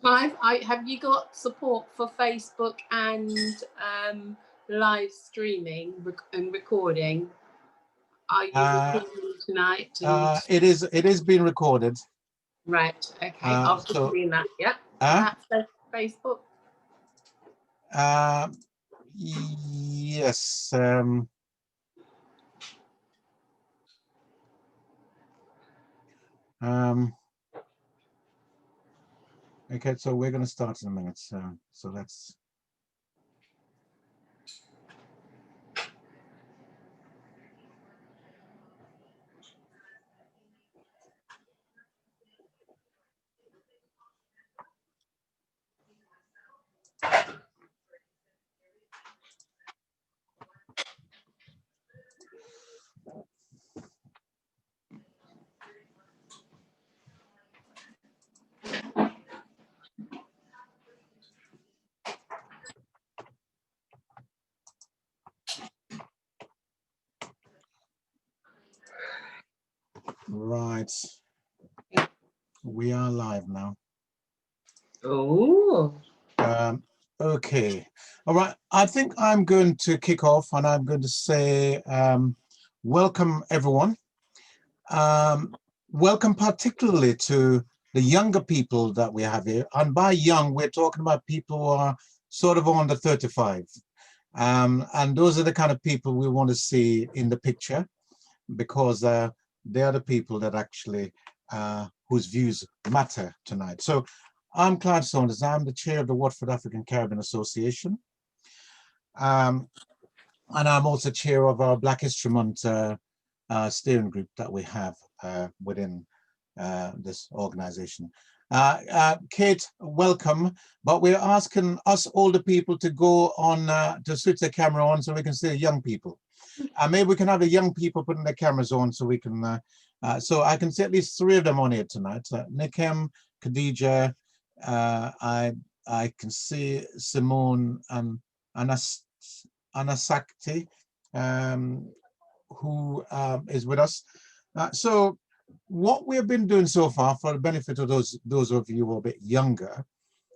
Clive, have you got support for Facebook and live streaming and recording? Are you Uh, recording tonight? And it is being recorded. right, okay, I'll just So, doing that. Yeah, uh, that's Facebook. uh, yes. Um, okay, so we're going to start in a minute. So let's. Right. We are live now. Oh. Okay. All right. I think I'm going to kick off and I'm going to say welcome, everyone. Welcome particularly to the younger people that we have here. And by young, we're talking about people who are sort of under 35. And those are the kind of people we want to see in the picture, because they are the people that actually whose views matter tonight. So I'm Clive Saunders. I'm the chair of the Watford African Caribbean Association. And I'm also chair of our Black History Month steering group that we have within this organization. Kate, welcome, but we're asking us older people to go on, to switch the camera on so we can see the young people. Maybe we can have the young people putting their cameras on so we can, so I can see at least 3 of them on here tonight. Nikem, Khadija, I can see Simone and Anasakti, who is with us. So what we have been doing so far, for the benefit of those of you who are a bit younger,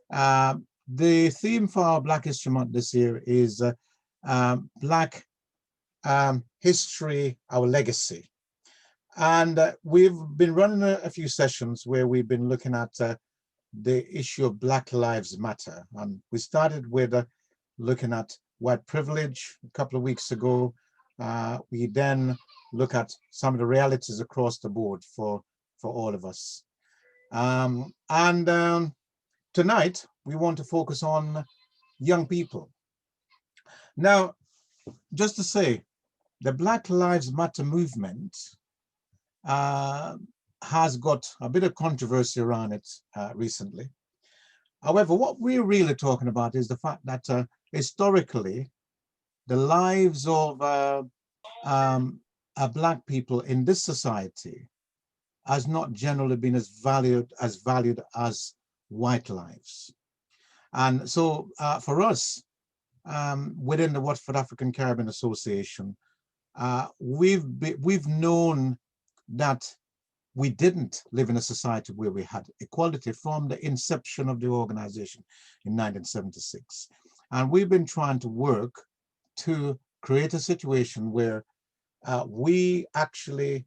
the theme for our Black History Month this year is Black History, Our Legacy. And we've been running a few sessions where we've been looking at the issue of Black Lives Matter. And we started with looking at white privilege a couple of weeks ago. We then look at some of the realities across the board for all of us. Tonight, we want to focus on young people. Now, just to say, the Black Lives Matter movement has got a bit of controversy around it recently. However, what we're really talking about is the fact that historically, the lives of Black people in this society has not generally been as valued as white lives. And so for us, within the Watford African Caribbean Association, we've known that we didn't live in a society where we had equality from the inception of the organization in 1976. And we've been trying to work to create a situation where we actually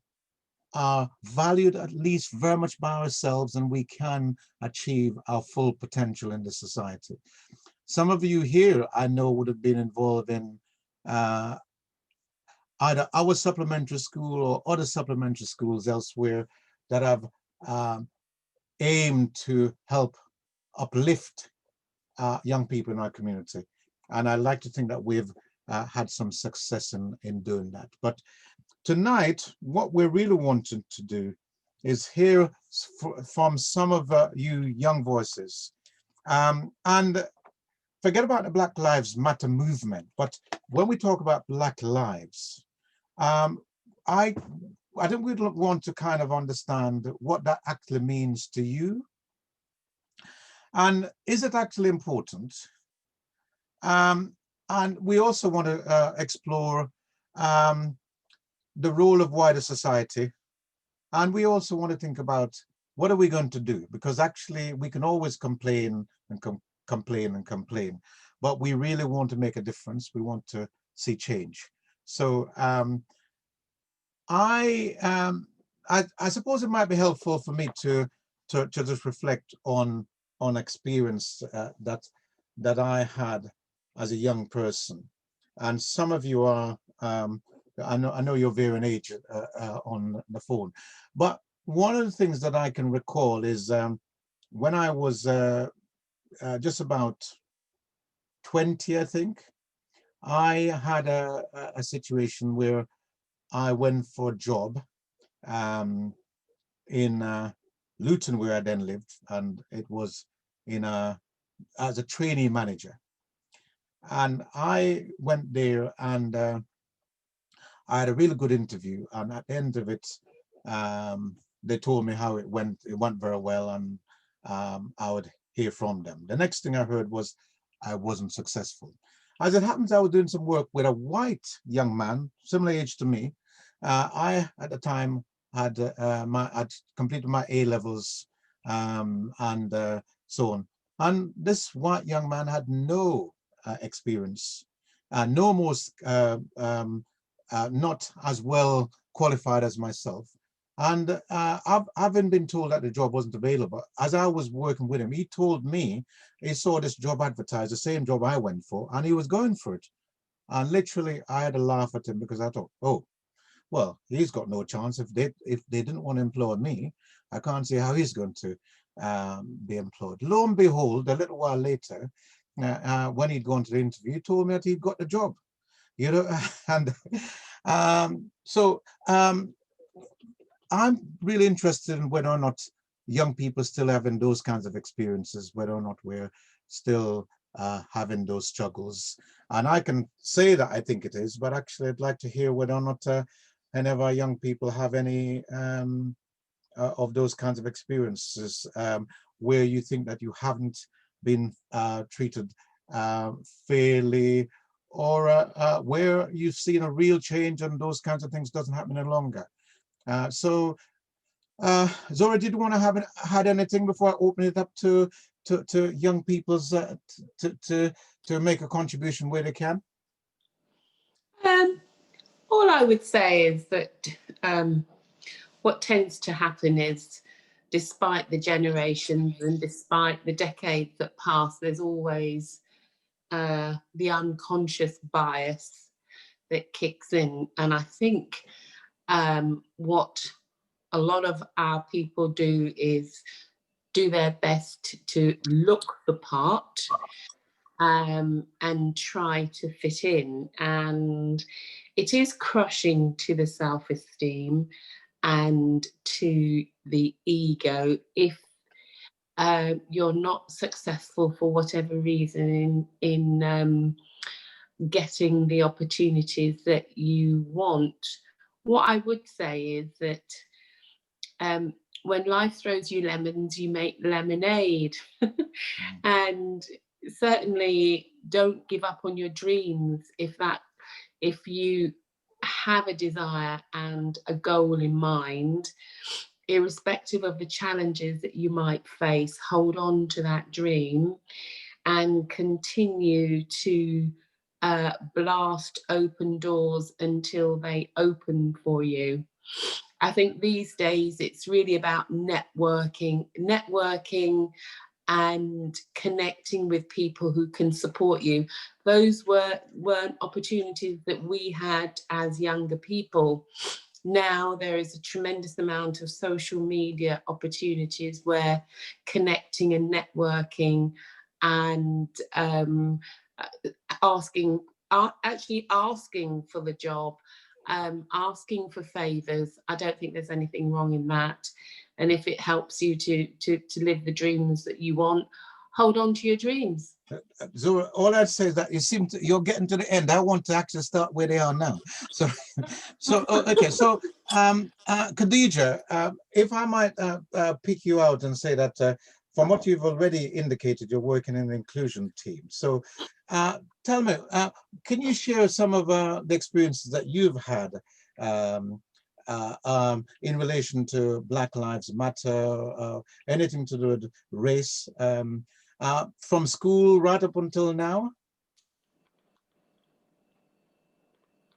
are valued at least very much by ourselves, and we can achieve our full potential in the society. Some of you here, I know, would have been involved in either our supplementary school or other supplementary schools elsewhere that have aimed to help uplift young people in our community. And I like to think that we've had some success in doing that. But tonight, what we're really wanting to do is hear from some of you young voices. And forget about the Black Lives Matter movement, but when we talk about Black lives, I think we'd want to kind of understand what that actually means to you. And is it actually important? And we also want to explore the role of wider society. And we also want to think about what are we going to do? Because actually we can always complain and complain and complain, but we really want to make a difference. We want to see change. So I suppose it might be helpful for me to just reflect on experience that I had as a young person. And some of you are, I know you're varying age on the phone, but one of the things that I can recall is when I was just about 20, I think, I had a situation where I went for a job in Luton, where I then lived, and it was as a trainee manager. And I went there, and I had a really good interview. And at the end of it, they told me how it went. It went very well, and I would hear from them. The next thing I heard was I wasn't successful. As it happens, I was doing some work with a white young man, similar age to me. I, at the time, had completed my A levels and so on. And this white young man had no experience, no more, not as well qualified as myself. And having been told that the job wasn't available, as I was working with him, he told me he saw this job advertised, the same job I went for, and he was going for it. And literally, I had a laugh at him because I thought, oh, well, he's got no chance. If they didn't want to employ me, I can't see how he's going to be employed. Lo and behold, a little while later, when he'd gone to the interview, he told me that he'd got the job. You know, and so I'm really interested in whether or not young people still having those kinds of experiences, whether or not we're still having those struggles. And I can say that I think it is, but actually I'd like to hear whether or not any of our young people have any of those kinds of experiences where you think that you haven't been treated fairly, or where you've seen a real change and those kinds of things doesn't happen any longer. So Zora, did you want to have had anything before I open it up to young people's to make a contribution where they can? All I would say is that what tends to happen is, despite the generations and despite the decades that pass, there's always the unconscious bias that kicks in. And I think what a lot of our people do is do their best to look the part and try to fit in. And it is crushing to the self-esteem and to the ego if you're not successful for whatever reason in getting the opportunities that you want. What I would say is that when life throws you lemons, you make lemonade. And certainly don't give up on your dreams if you have a desire and a goal in mind, irrespective of the challenges that you might face. Hold on to that dream and continue to blast open doors until they open for you. I think these days it's really about networking and connecting with people who can support you. Those weren't opportunities that we had as younger people. Now there is a tremendous amount of social media opportunities where connecting and networking and actually asking for the job, asking for favors. I don't think there's anything wrong in that. And if it helps you to live the dreams that you want, hold on to your dreams. Zora, all I'd say is that you're getting to the end. I want to actually start where they are now. So, okay. So, Khadija, if I might pick you out and say that from what you've already indicated, you're working in the inclusion team. So, tell me, can you share some of the experiences that you've had in relation to Black Lives Matter, anything to do with race, from school right up until now?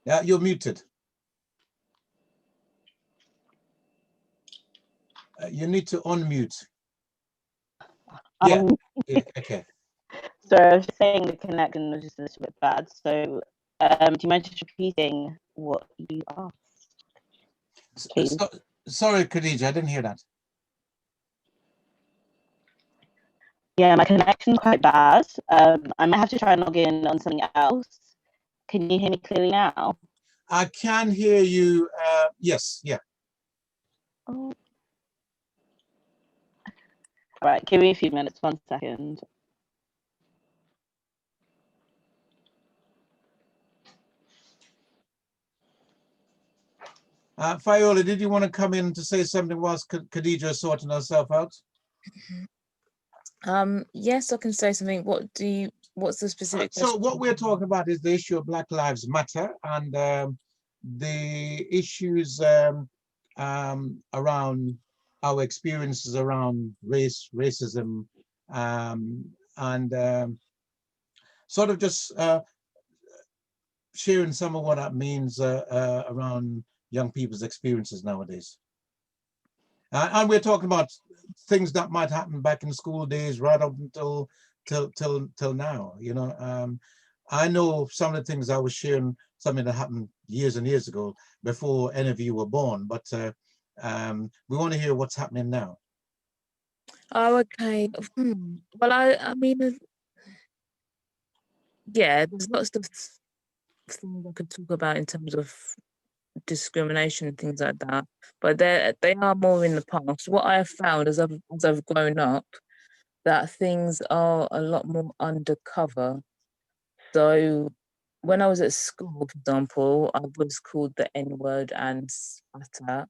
Yeah, you're muted. You need to unmute. Yeah, yeah, okay. So I was just saying the connection was just a little bit bad. So do you mind just repeating what you asked, please? Sorry, Khadija, I didn't hear that. Yeah, my connection's quite bad. I might have to try and log in on something else. Can you hear me clearly now? I can hear you. Yes, yeah. Oh. All right, give me a few minutes, 1 second. Fiola, did you want to come in to say something whilst Khadija sorting herself out? Yes, I can say something. What's the specific So question? what we're talking about is the issue of Black Lives Matter and the issues around our experiences around racism, and sort of just sharing some of what that means around young people's experiences nowadays. And we're talking about things that might happen back in school days right up until till now, you know. I know some of the things I was sharing, something that happened years and years ago before any of you were born, but we want to hear what's happening now. Oh, okay. Well, I mean, yeah, there's lots of things I could talk about in terms of discrimination and things like that, but they are more in the past. What I have found as I've grown up, that things are a lot more undercover. So when I was at school, for example, I was called the N-word and spat at.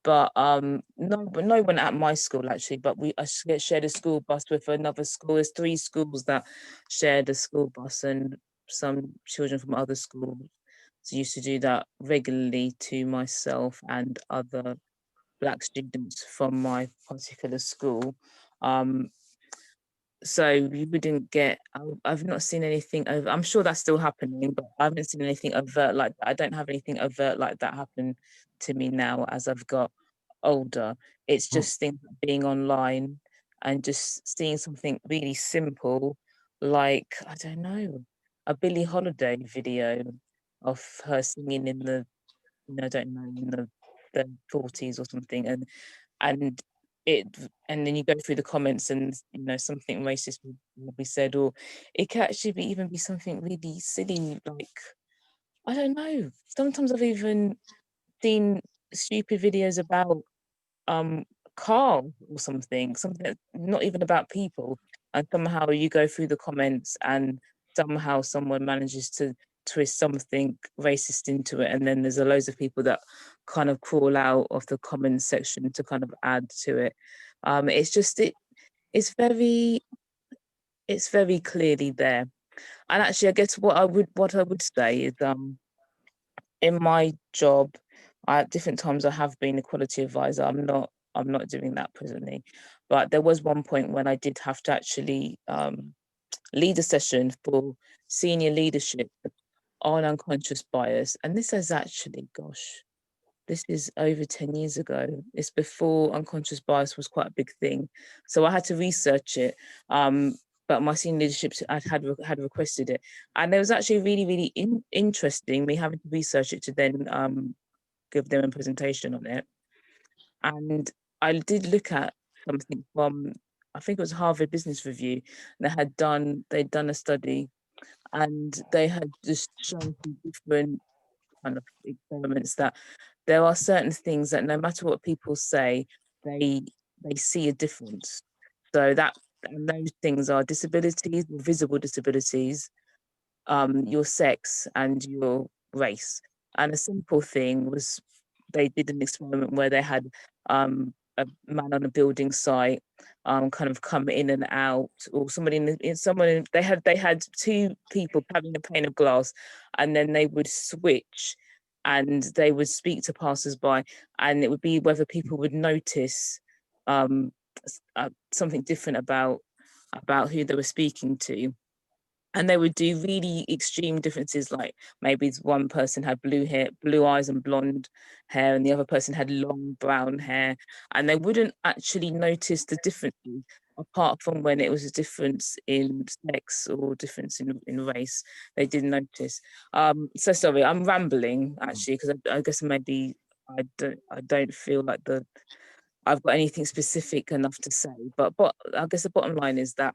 But no one at my school actually. But I shared a school bus with another school. There's 3 schools that shared a school bus, and some children from other schools used to do that regularly to myself and other Black students from my particular school. So you wouldn't get. I've not seen anything over. I'm sure that's still happening, but I haven't seen anything overt like that. I don't have anything overt like that happen to me now as I've got older. It's just things like being online and just seeing something really simple, like, I don't know, a Billie Holiday video of her singing in the, I don't know, in the 40s or something, and it and then you go through the comments and something racist will be said, or it can actually even be something really silly, like, I don't know, sometimes I've even seen stupid videos about car or something that's not even about people, and somehow you go through the comments and somehow someone manages to twist something racist into it, and then there's a loads of people that kind of crawl out of the comment section to kind of add to it. It's just it's very clearly there. And actually, I guess what I would say is, in my job, at different times I have been a quality advisor. I'm not doing that presently, but there was one point when I did have to actually lead a session for senior leadership on unconscious bias, and this is actually, gosh, this is over 10 years ago. It's before unconscious bias was quite a big thing, so I had to research it. But my senior leadership had requested it, and it was actually really interesting me having to research it to then give them a presentation on it. And I did look at something from, I think it was Harvard Business Review. They'd done a study, and they had just shown some different kind of experiments that there are certain things that no matter what people say, they see a difference. So and those things are disabilities, visible disabilities, your sex, and your race. And a simple thing was, they did an experiment where they had a man on a building site kind of come in and out, or they had 2 people having a pane of glass, and then they would switch, and they would speak to passers-by, and it would be whether people would notice something different about who they were speaking to. And they would do really extreme differences, like maybe one person had blue eyes and blonde hair, and the other person had long brown hair, and they wouldn't actually notice the differences, apart from when it was a difference in sex or difference in race. They didn't notice. So sorry, I'm rambling actually, because I guess maybe I don't feel like I've got anything specific enough to say. But I guess the bottom line is that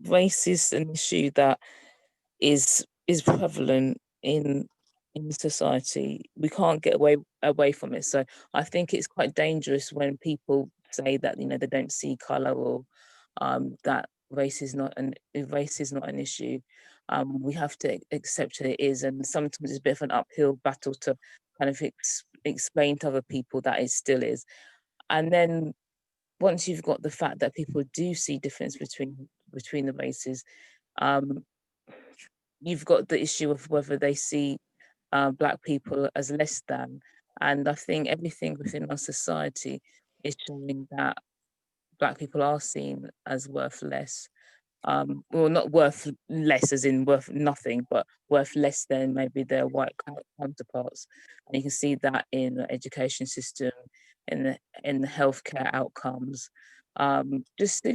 race is an issue that is prevalent in society. We can't get away from it. So I think it's quite dangerous when people say that, you know, they don't see color, or that race is not an issue. We have to accept that it is, and sometimes it's a bit of an uphill battle to kind of explain to other people that it still is. And then once you've got the fact that people do see difference between the races, you've got the issue of whether they see Black people as less than. And I think everything within our society is showing that Black people are seen as worth less. Well, not worth less as in worth nothing, but worth less than maybe their white counterparts. And you can see that in the education system, in the healthcare outcomes, just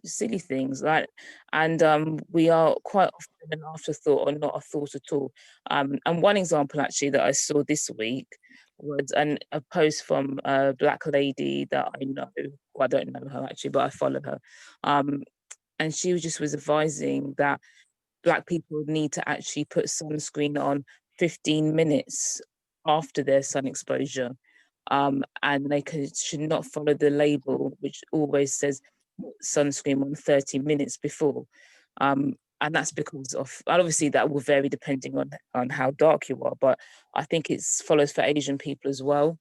silly things, like, and we are quite often an afterthought or not a thought at all. And one example actually that I saw this week was a post from a Black lady that I know. Well, I don't know her actually, but I follow her. And she was advising that Black people need to actually put sunscreen on 15 minutes after their sun exposure. And they should not follow the label, which always says sunscreen on 30 minutes before. And that's because of, obviously that will vary depending on how dark you are, but I think it follows for Asian people as well,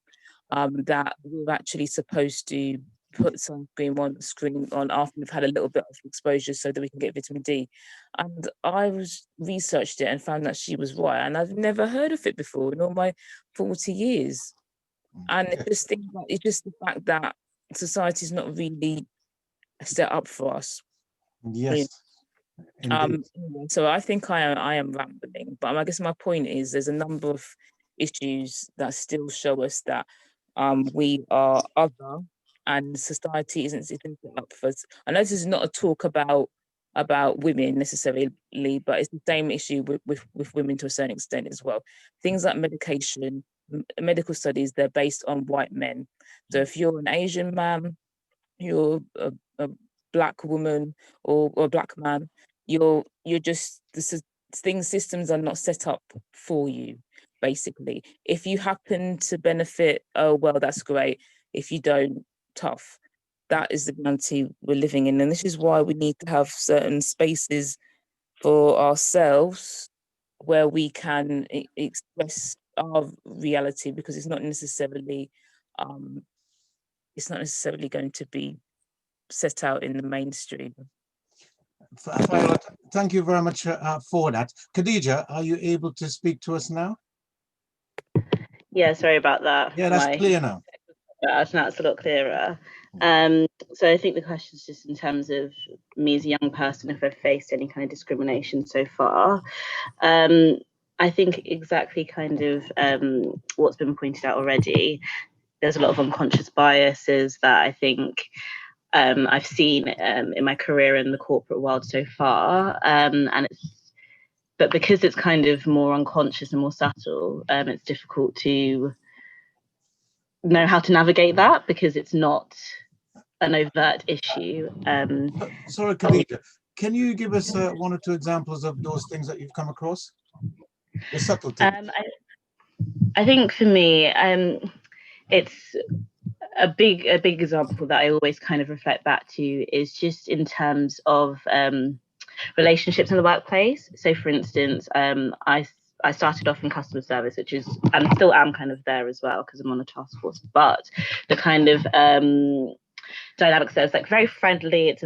that we're actually supposed to put sunscreen on after we've had a little bit of exposure so that we can get vitamin D. And I researched it and found that she was right, and I've never heard of it before in all my 40 years. And it's just the fact that society is not really set up for us. Yes. Indeed. So I think I am rambling, but I guess my point is there's a number of issues that still show us that we are other, and society isn't set up for us. I know this is not a talk about women necessarily, but it's the same issue with women to a certain extent as well. Things like medication, medical studies, they're based on white men. So if you're an Asian man, you're a Black woman or a Black man, you're just, systems are not set up for you, basically. If you happen to benefit, oh well, that's great. If you don't, tough. That is the reality we're living in, and this is why we need to have certain spaces for ourselves where we can express our reality, because it's not necessarily going to be set out in the mainstream. Thank you very much for that. Khadija, are you able to speak to us now? Yeah, sorry about that. Yeah, that's clear now. Now it's a lot clearer. So I think the question is just in terms of me as a young person, if I've faced any kind of discrimination so far. I think exactly kind of what's been pointed out already. There's a lot of unconscious biases that I think I've seen in my career in the corporate world so far, but because it's kind of more unconscious and more subtle, it's difficult to know how to navigate that because it's not an overt issue. Sorry, Khadija, can you give us one or two examples of those things that you've come across? The subtle things. I think for me, it's a big example that I always kind of reflect back to is just in terms of relationships in the workplace. So for instance, I started off in customer service, which is, and still am kind of there as well because I'm on a task force, but the kind of dynamics there is like very friendly. It's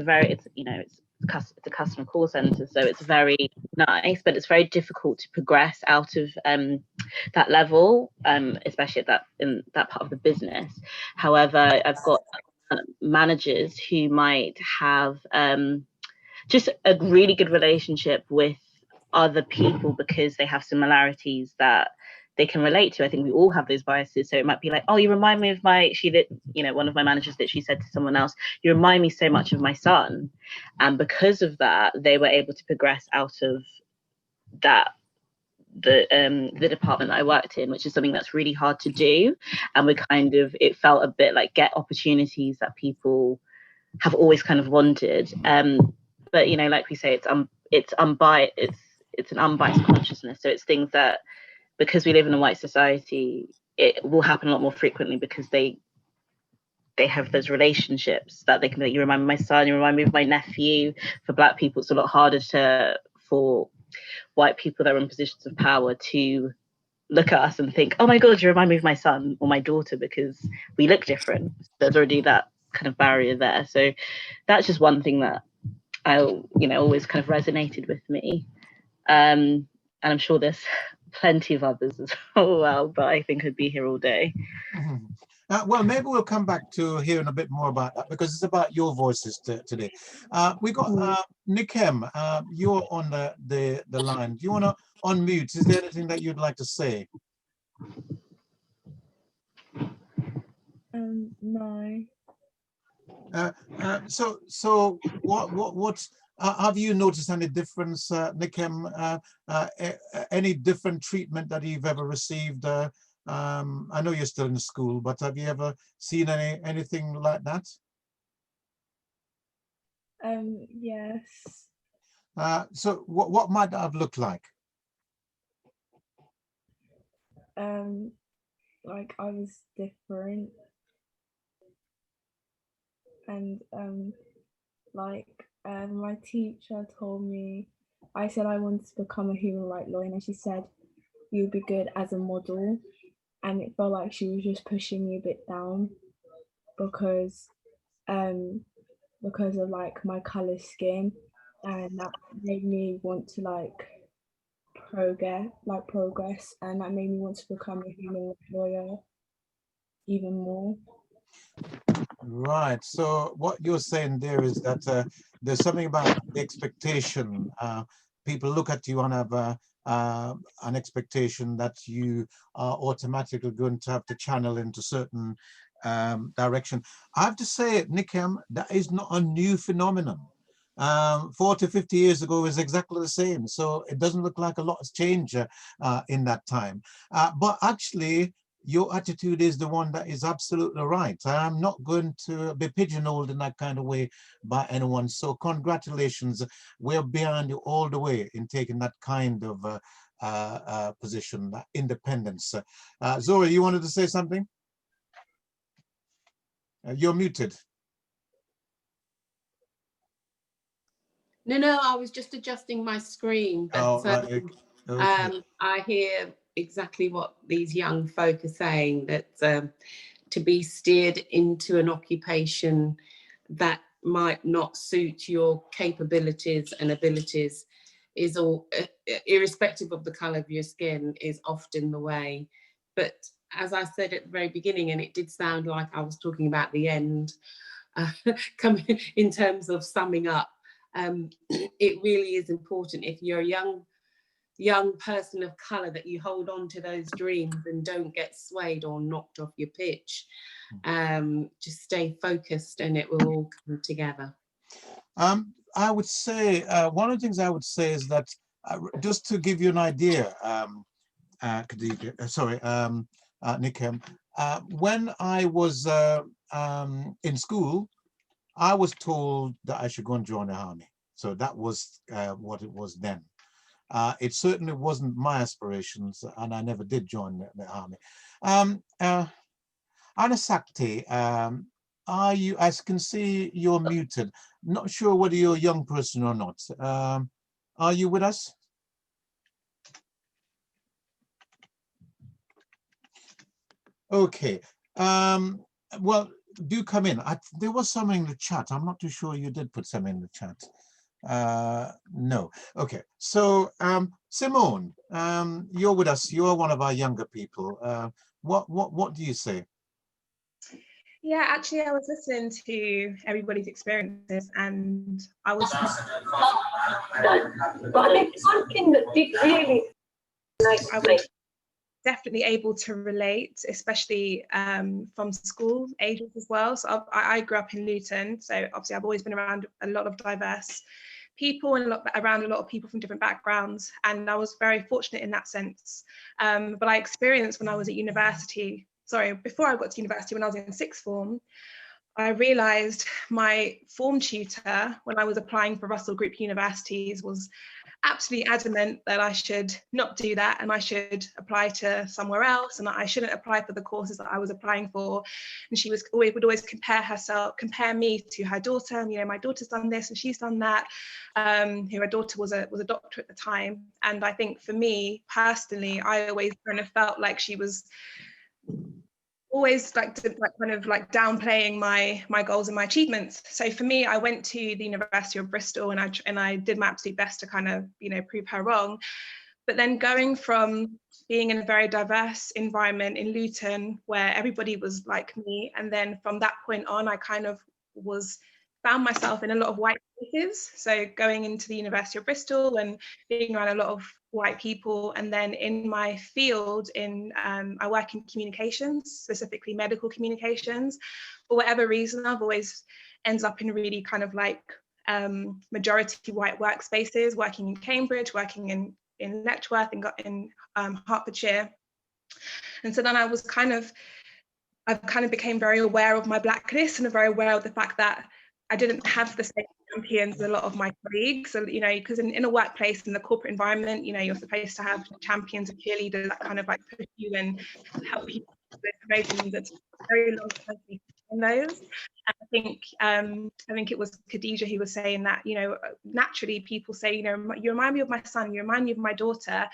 the customer call center, so it's very nice, but it's very difficult to progress out of that level, especially in that part of the business. However, I've got managers who might have just a really good relationship with other people because they have similarities that they can relate to. I think we all have those biases. So it might be like, oh, you remind me of one of my managers that she said to someone else, you remind me so much of my son. And because of that, they were able to progress out of that, the department that I worked in, which is something that's really hard to do. And it felt a bit like get opportunities that people have always kind of wanted. But like we say, it's an unbiased consciousness. So it's things that, because we live in a white society, it will happen a lot more frequently because they have those relationships that they can be like, you remind me of my son, you remind me of my nephew. For Black people, it's a lot harder for white people that are in positions of power to look at us and think, oh my God, you remind me of my son or my daughter, because we look different. There's already that kind of barrier there. So that's just one thing that always kind of resonated with me. And I'm sure there's plenty of others as well, but I think I'd be here all day. Well, maybe we'll come back to hearing a bit more about that, because it's about your voices today. We got Nikem, you're on the line. Do you want to unmute? Is there anything that you'd like to say? No. So what's have you noticed any difference, Nikem? Any different treatment that you've ever received? I know you're still in school, but have you ever seen anything like that? Yes. So what might that have looked like? Like I was different, and my teacher told me, I said I wanted to become a human rights lawyer, and she said you'll be good as a model, and it felt like she was just pushing me a bit down because of like my color skin, and that made me want to progress, and that made me want to become a human rights lawyer even more. Right. So what you're saying there is that there's something about the expectation. People look at you and have an expectation that you are automatically going to have to channel into certain direction. I have to say, Nikem, that is not a new phenomenon. 40, 50 years ago is exactly the same. So it doesn't look like a lot has changed in that time. But actually, your attitude is the one that is absolutely right. I'm not going to be pigeonholed in that kind of way by anyone. So congratulations. We're behind you all the way in taking that kind of position, that independence. Zoe, you wanted to say something? You're muted. No, I was just adjusting my screen. But, right. Okay. I hear exactly what these young folk are saying, that to be steered into an occupation that might not suit your capabilities and abilities is all, irrespective of the colour of your skin, is often the way. But as I said at the very beginning, and it did sound like I was talking about the end, coming in terms of summing up, it really is important, if you're a young person of colour, that you hold on to those dreams and don't get swayed or knocked off your pitch. Just stay focused and it will all come together. I would say, one of the things I would say is that, just to give you an idea, Nikem, when I was in school, I was told that I should go and join the army. So that was what it was then. It certainly wasn't my aspirations, and I never did join the army. Anasakti, are you, I can see you're muted. Not sure whether you're a young person or not. Are you with us? Okay. Well, do come in. There was something in the chat. I'm not too sure you did put something in the chat. No. Okay. So, Simone, you're with us. You're one of our younger people. What do you say? Yeah, actually, I was listening to everybody's experiences, and I was definitely able to relate, especially from school ages as well. So I grew up in Luton, so obviously I've always been around a lot of diverse people and around a lot of people from different backgrounds, and I was very fortunate in that sense. But I experienced when I was at university, before I got to university, when I was in sixth form, I realised my form tutor, when I was applying for Russell Group universities, was absolutely adamant that I should not do that and I should apply to somewhere else and that I shouldn't apply for the courses that I was applying for. And she would always compare me to her daughter. And, you know, my daughter's done this and she's done that. Her daughter was a doctor at the time. And I think for me personally, I always kind of felt like she was always kind of downplaying my goals and my achievements. So for me, I went to the University of Bristol and I did my absolute best to kind of, you know, prove her wrong. But then going from being in a very diverse environment in Luton where everybody was like me, and then from that point on, I kind of found myself in a lot of white places. So going into the University of Bristol and being around a lot of white people, and then in my field I work in communications, specifically medical communications. For whatever reason, I've always ends up in really kind of like majority white workspaces, working in Cambridge, working in Letchworth and got in Hertfordshire. And so then I kind of became very aware of my blackness and very aware of the fact that I didn't have the same champions as a lot of my colleagues. So, you know, because in a workplace, in the corporate environment, you know, you're supposed to have champions and cheerleaders that kind of like push you and help you with promotions. It's very long time in those. And I think it was Khadija who was saying that, you know, naturally people say, you know, you remind me of my son, you remind me of my daughter.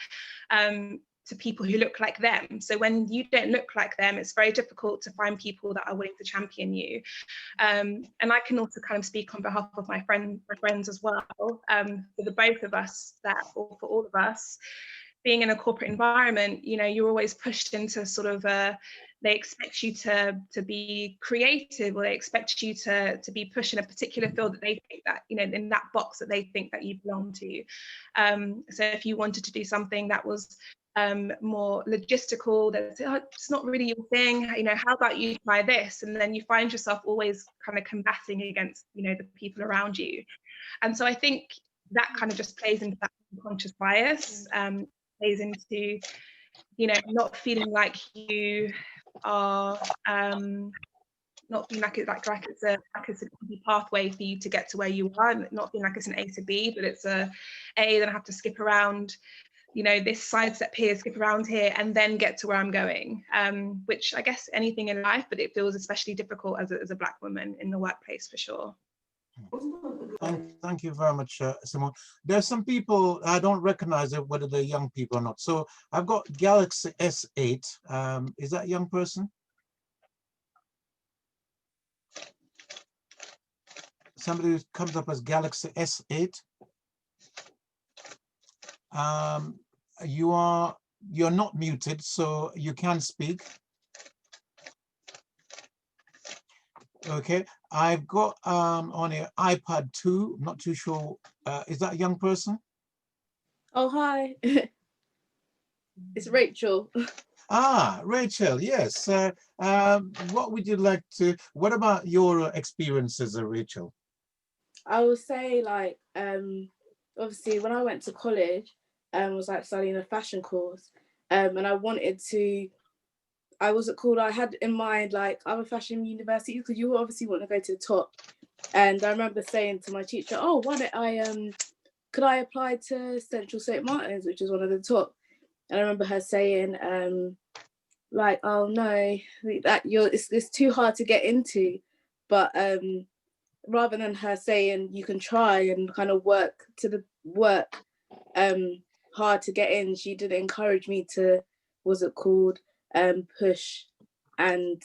To people who look like them. So when you don't look like them, it's very difficult to find people that are willing to champion you. And I can also kind of speak on behalf of my friends as well. For the both of us, or for all of us, being in a corporate environment, you know, you're always pushed into sort of they expect you to be creative, or they expect you to be pushed in a particular field that they think that, you know, in that box that they think that you belong to. So if you wanted to do something that was more logistical, that's it's not really your thing, you know, how about you try this? And then you find yourself always kind of combating against, you know, the people around you. And so I think that kind of just plays into that unconscious bias, plays into, you know, not feeling like you are not feeling like it's an easy pathway for you to get to where you are, not feeling like it's an A to B, but it's a then I have to skip around, you know, this sidestep here, skip around here, and then get to where I'm going, which I guess anything in life, but it feels especially difficult as a Black woman in the workplace for sure. Thank you very much, Simone. There's some people I don't recognize whether they're young people or not. So I've got Galaxy S8. Is that a young person? Somebody who comes up as Galaxy S8. You're not muted, so you can speak. Okay, I've got on your iPad 2. I'm not too sure. Is that a young person? Oh, hi. It's Rachel. Ah, Rachel, yes. What would you like to, what about your experiences, Rachel? I would say, like, obviously when I went to college, was like studying a fashion course, and I wanted to, I had in mind like other fashion universities, because you obviously want to go to the top. And I remember saying to my teacher, oh, why don't I, could I apply to Central St. Martin's, which is one of the top? And I remember her saying, like, oh no, it's too hard to get into. But rather than her saying you can try and kind of work hard to get in, she did encourage me to, push and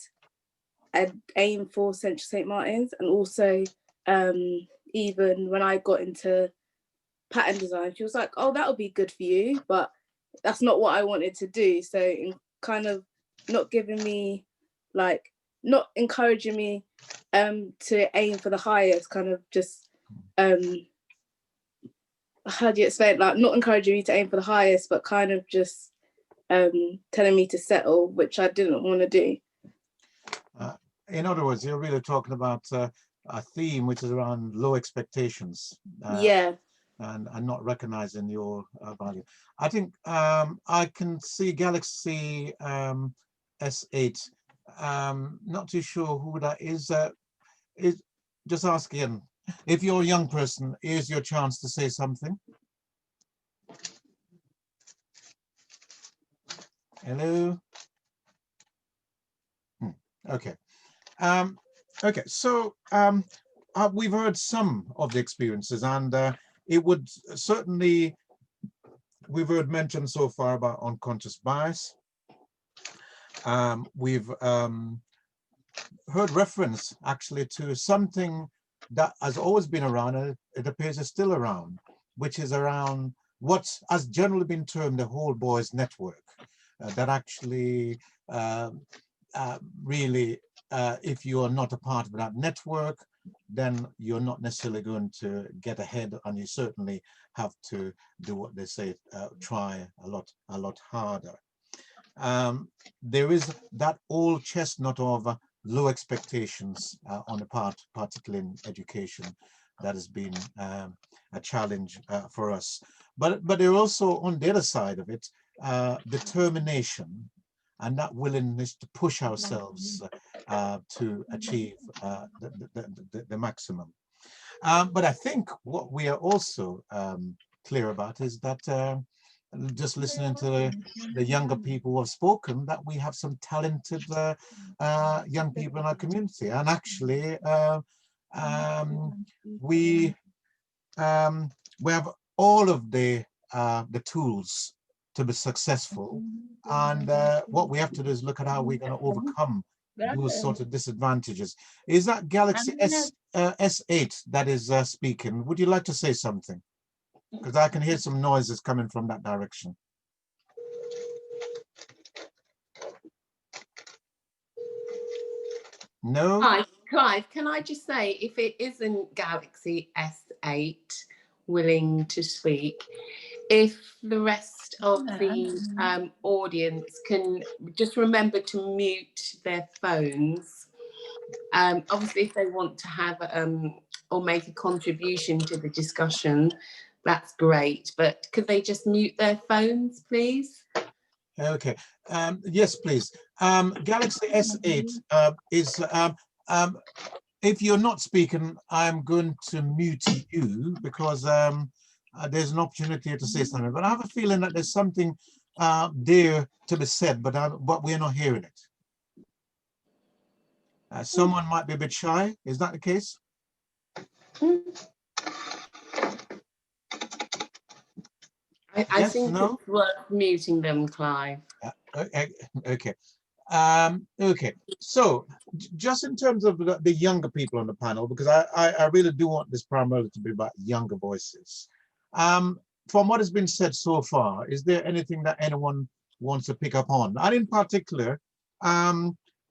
aim for Central St. Martin's. And also even when I got into pattern design. She was like, oh, that would be good for you, but that's not what I wanted to do. So in kind of not giving me, like, not encouraging me to aim for the highest, kind of just how do you explain, like, not encouraging me to aim for the highest, but kind of just telling me to settle, which I didn't want to do. In other words, you're really talking about a theme which is around low expectations. Yeah. And not recognizing your value. I think I can see Galaxy S8. Not too sure who that is. Just ask again. If you're a young person, here's your chance to say something. Hello. Okay. Okay. So we've heard some of the experiences, and it would certainly, we've heard mentioned so far about unconscious bias. We've heard reference actually to something that has always been around, and it appears is still around, which is around what has generally been termed the whole boys network. That actually really, if you are not a part of that network, then you're not necessarily going to get ahead, and you certainly have to do what they say, try a lot harder. There is that old chestnut of low expectations on the part, particularly in education, that has been a challenge for us. But there are also, on the other side of it, determination and that willingness to push ourselves to achieve the maximum. But I think what we are also clear about is that just listening to the younger people who have spoken, that we have some talented young people in our community, and actually we have all of the tools to be successful, and what we have to do is look at how we're going to overcome those sort of disadvantages. Is that Galaxy S8 that is speaking? Would you like to say something? Because I can hear some noises coming from that direction. No? Clive, can I just say, if it isn't Galaxy S8 willing to speak, if the rest of the audience can just remember to mute their phones. Obviously, if they want to have or make a contribution to the discussion, that's great. But could they just mute their phones, please? Okay. Yes, please. Galaxy S8 is, if you're not speaking, I'm going to mute you because there's an opportunity to say something. But I have a feeling that there's something there to be said, but we're not hearing it. Someone might be a bit shy. Is that the case? I think it's worth muting them, Clive. Okay. Okay. So just in terms of the younger people on the panel, because I really do want this primarily to be about younger voices. From what has been said so far, is there anything that anyone wants to pick up on? And in particular,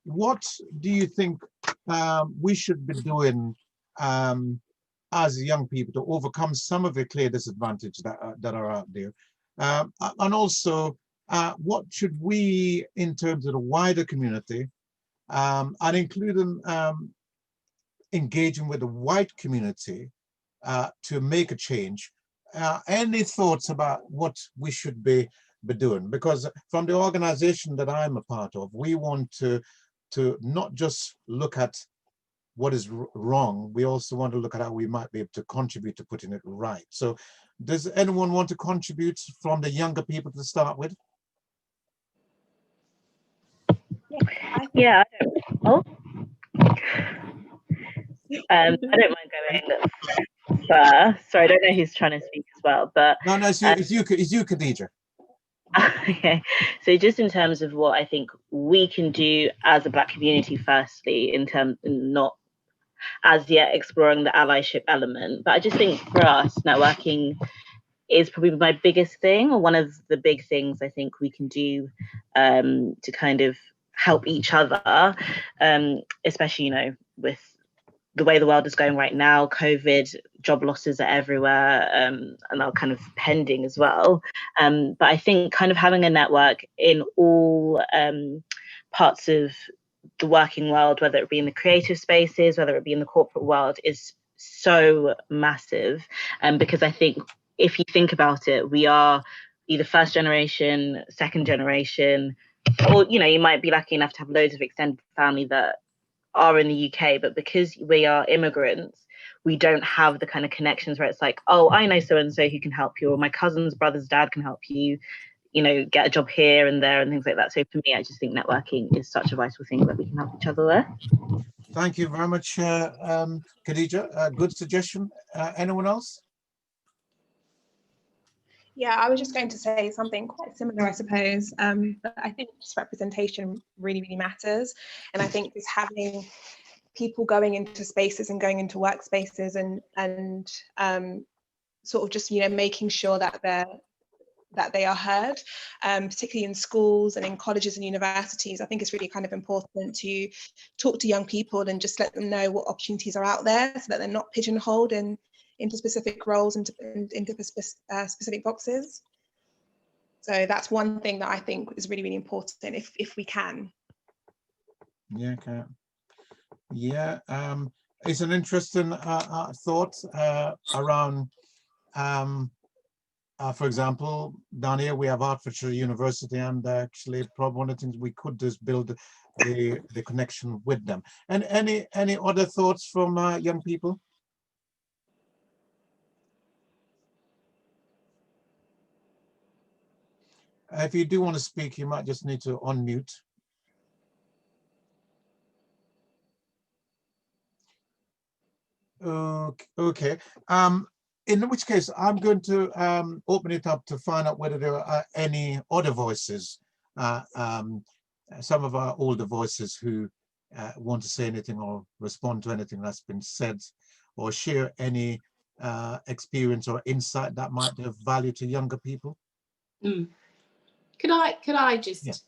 what do you think we should be doing as young people to overcome some of the clear disadvantages that are out there? And also, what should we, in terms of the wider community, and including engaging with the white community to make a change, any thoughts about what we should be doing? Because from the organization that I'm a part of, we want to not just look at what is wrong, we also want to look at how we might be able to contribute to putting it right. So does anyone want to contribute from the younger people to start with? Yeah. I don't mind going first. Sorry, I don't know who's trying to speak as well, but no, it's you, Khadija. Okay, so just in terms of what I think we can do as a Black community, firstly, in terms not as yet exploring the allyship element, but I just think for us, networking is probably my biggest thing, or one of the big things I think we can do to kind of help each other, especially, you know, with the way the world is going right now. COVID, job losses are everywhere, and are kind of pending as well. But I think kind of having a network in all parts of the working world, whether it be in the creative spaces, whether it be in the corporate world, is so massive. Because I think if you think about it, we are either first generation, second generation, or, you know, you might be lucky enough to have loads of extended family that are in the UK, but because we are immigrants, we don't have the kind of connections where it's like, oh, I know so and so who can help you, or my cousin's brother's dad can help you, you know, get a job here and there and things like that. So for me, I just think networking is such a vital thing that we can help each other with. Thank you very much, Khadija. Good suggestion. Anyone else? Yeah, I was just going to say something quite similar, I suppose. But I think just representation really, really matters. And I think just having people going into spaces and going into workspaces and sort of just, you know, making sure that they are heard, particularly in schools and in colleges and universities. I think it's really kind of important to talk to young people and just let them know what opportunities are out there, so that they're not pigeonholed into specific roles and into specific boxes. So that's one thing that I think is really, really important if we can. Yeah, okay. Yeah, it's an interesting thought around, for example, down here we have Hertfordshire University, and actually probably one of the things we could do is build the connection with them. And any other thoughts from young people? If you do want to speak, you might just need to unmute. Okay. In which case, I'm going to open it up to find out whether there are any other voices, some of our older voices who want to say anything or respond to anything that's been said, or share any experience or insight that might be of value to younger people. Could I just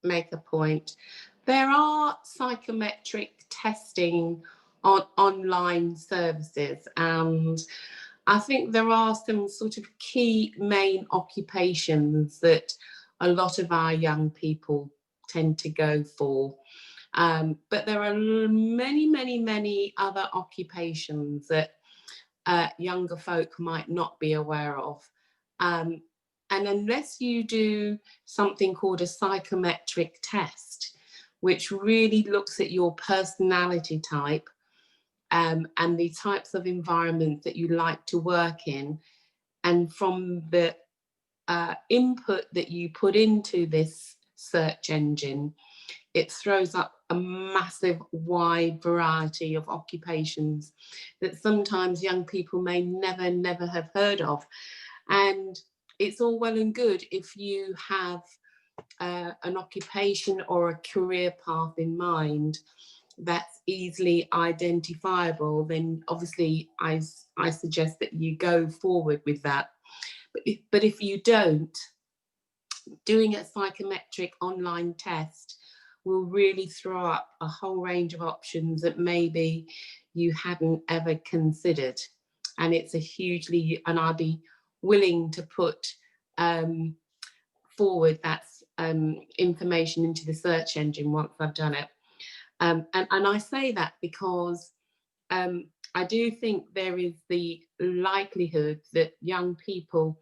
make a point? There are psychometric testing on online services, and I think there are some sort of key main occupations that a lot of our young people tend to go for. But there are many other occupations that younger folk might not be aware of. And unless you do something called a psychometric test, which really looks at your personality type and the types of environments that you like to work in, and from the input that you put into this search engine, it throws up a massive wide variety of occupations that sometimes young people may never have heard of. And it's all well and good if you have an occupation or a career path in mind that's easily identifiable, then obviously I suggest that you go forward with that. But if you don't, doing a psychometric online test will really throw up a whole range of options that maybe you hadn't ever considered. And it's a hugely, and I'll be willing to put forward that information into the search engine once I've done it. And I say that because I do think there is the likelihood that young people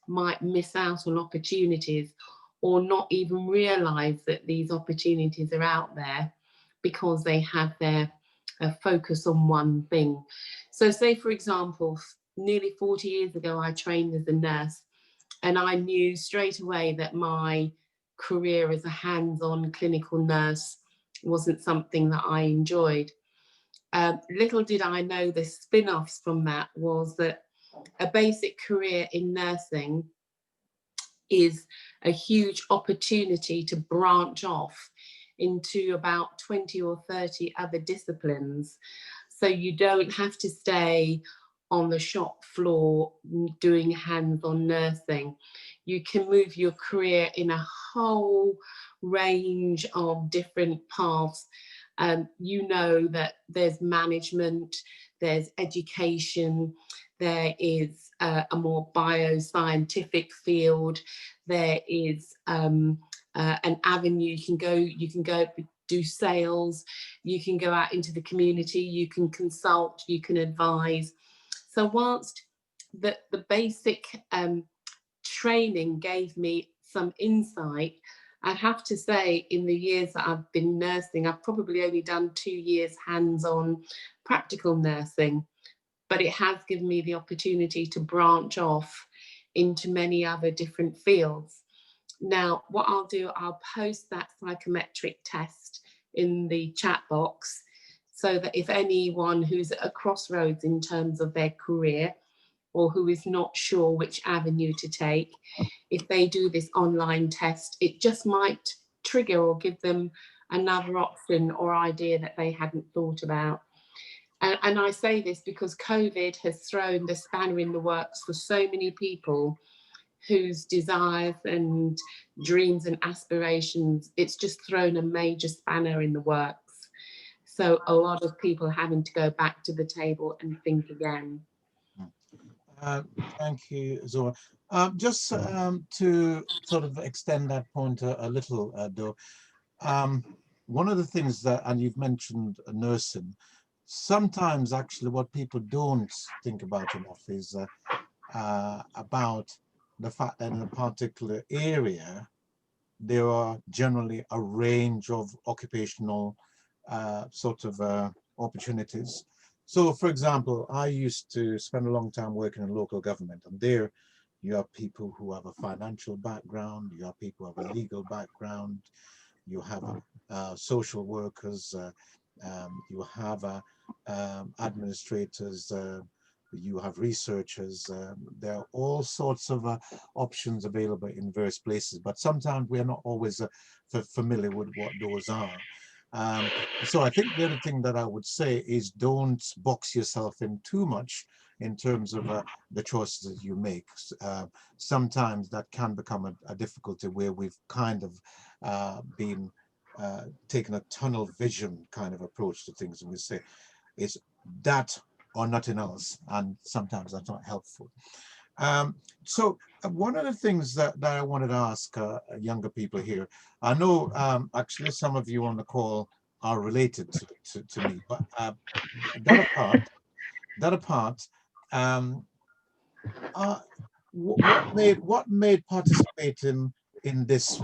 might miss out on opportunities or not even realise that these opportunities are out there because they have their focus on one thing. So say, for example, nearly 40 years ago, I trained as a nurse, and I knew straight away that my career as a hands-on clinical nurse wasn't something that I enjoyed. Little did I know the spin-offs from that was that a basic career in nursing is a huge opportunity to branch off into about 20 or 30 other disciplines. So you don't have to stay on the shop floor doing hands-on nursing. You can move your career in a whole range of different paths. You know that there's management, there's education, there is a more bioscientific field, there is an avenue you can go do sales, you can go out into the community, you can consult, you can advise. So whilst the basic training gave me some insight, I have to say in the years that I've been nursing, I've probably only done 2 years hands-on practical nursing, but it has given me the opportunity to branch off into many other different fields. Now, what I'll do, I'll post that psychometric test in the chat box so that if anyone who's at a crossroads in terms of their career or who is not sure which avenue to take, if they do this online test, it just might trigger or give them another option or idea that they hadn't thought about. And I say this because COVID has thrown the spanner in the works for so many people whose desires and dreams and aspirations, it's just thrown a major spanner in the works. So a lot of people having to go back to the table and think again. Thank you, Zora. Just to sort of extend that point a little, though, one of the things that, and you've mentioned nursing, sometimes actually what people don't think about enough is about the fact that in a particular area, there are generally a range of occupational sort of opportunities. So, for example, I used to spend a long time working in local government, and there you have people who have a financial background, you have people who have a legal background, you have social workers, you have administrators, you have researchers. There are all sorts of options available in various places, but sometimes we are not always familiar with what those are. So I think the other thing that I would say is don't box yourself in too much in terms of the choices that you make. Sometimes that can become a difficulty where we've kind of been taking a tunnel vision kind of approach to things, and we say it's that or nothing else, and sometimes that's not helpful. So one of the things that I wanted to ask younger people here, I know actually some of you on the call are related to me, but that apart, what made participating in this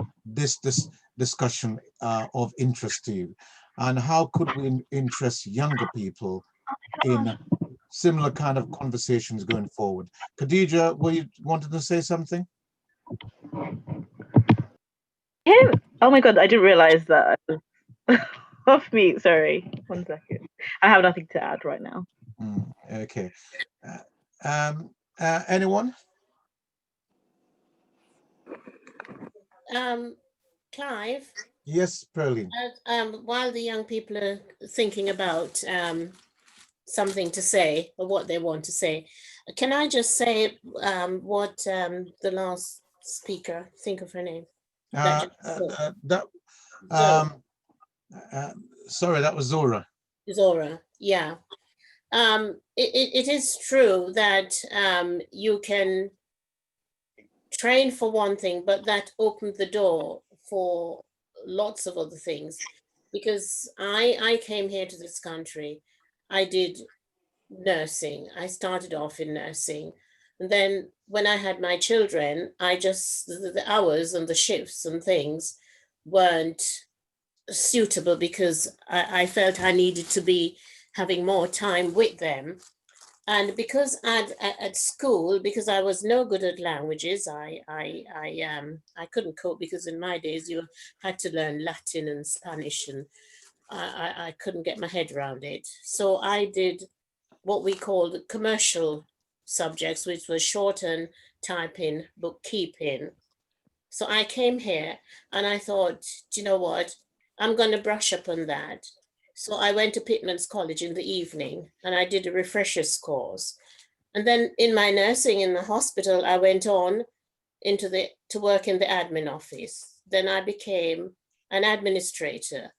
discussion of interest to you, and how could we interest younger people in similar kind of conversations going forward? Khadija, were you wanted to say something? Yeah. Oh my God, I didn't realize that I was off mute. Sorry, 1 second. I have nothing to add right now. Okay. Anyone? Clive? Yes, Pearline. While the young people are thinking about something to say or what they want to say, can I just say what the last speaker, think of her name? Sorry, that was Zora. Zora, yeah. It is true that you can train for one thing, but that opened the door for lots of other things. Because I came here to this country, I did nursing. I started off in nursing. And then when I had my children, the hours and the shifts and things weren't suitable because I felt I needed to be having more time with them. And because at school, because I was no good at languages, I couldn't cope, because in my days you had to learn Latin and Spanish, and I couldn't get my head around it. So I did what we called commercial subjects, which was shorthand, typing, bookkeeping. So I came here and I thought, do you know what? I'm going to brush up on that. So I went to Pitman's College in the evening and I did a refresher's course. And then in my nursing in the hospital, I went on to work in the admin office. Then I became an administrator.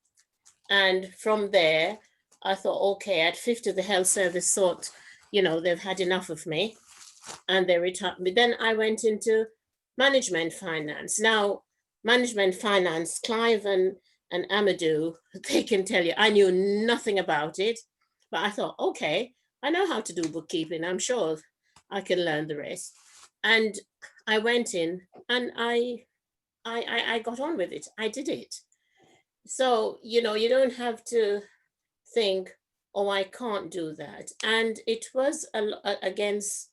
And from there, I thought, okay, at 50, the health service thought, you know, they've had enough of me, and they retired me. Then I went into management finance. Now, management finance, Clive and Amadou, they can tell you, I knew nothing about it, but I thought, okay, I know how to do bookkeeping. I'm sure I can learn the rest. And I went in and I got on with it. I did it. So, you know, you don't have to think, oh, I can't do that. And it was against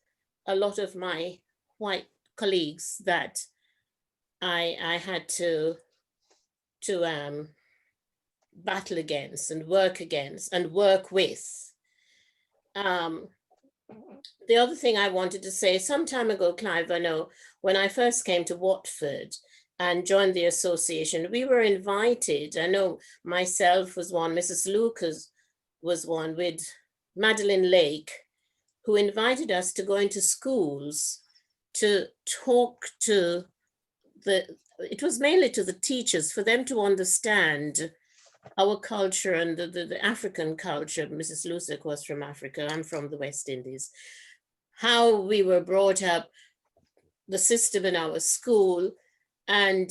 a lot of my white colleagues that I had to battle against and work with. The other thing I wanted to say, some time ago, Clive, I know, when I first came to Watford and joined the association, we were invited. I know myself was one, Mrs. Lucas was one, with Madeline Lake, who invited us to go into schools to talk to it was mainly to the teachers, for them to understand our culture and the African culture. Mrs. Lusick was from Africa, I'm from the West Indies. How we were brought up, the system in our school, and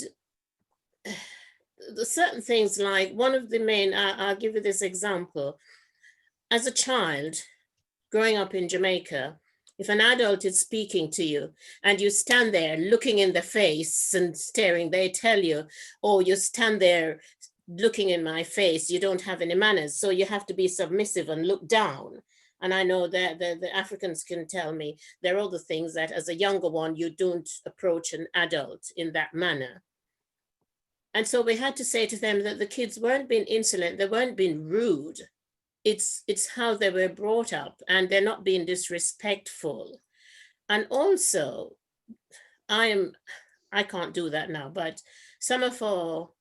the certain things like one of the main, I'll give you this example. As a child, growing up in Jamaica, if an adult is speaking to you and you stand there looking in the face and staring, they tell you, oh, you stand there looking in my face, you don't have any manners, so you have to be submissive and look down. And I know that the Africans can tell me there are other things that as a younger one, you don't approach an adult in that manner. And so we had to say to them that the kids weren't being insolent, they weren't being rude. It's how they were brought up, and they're not being disrespectful. And also, I can't do that now, but some of our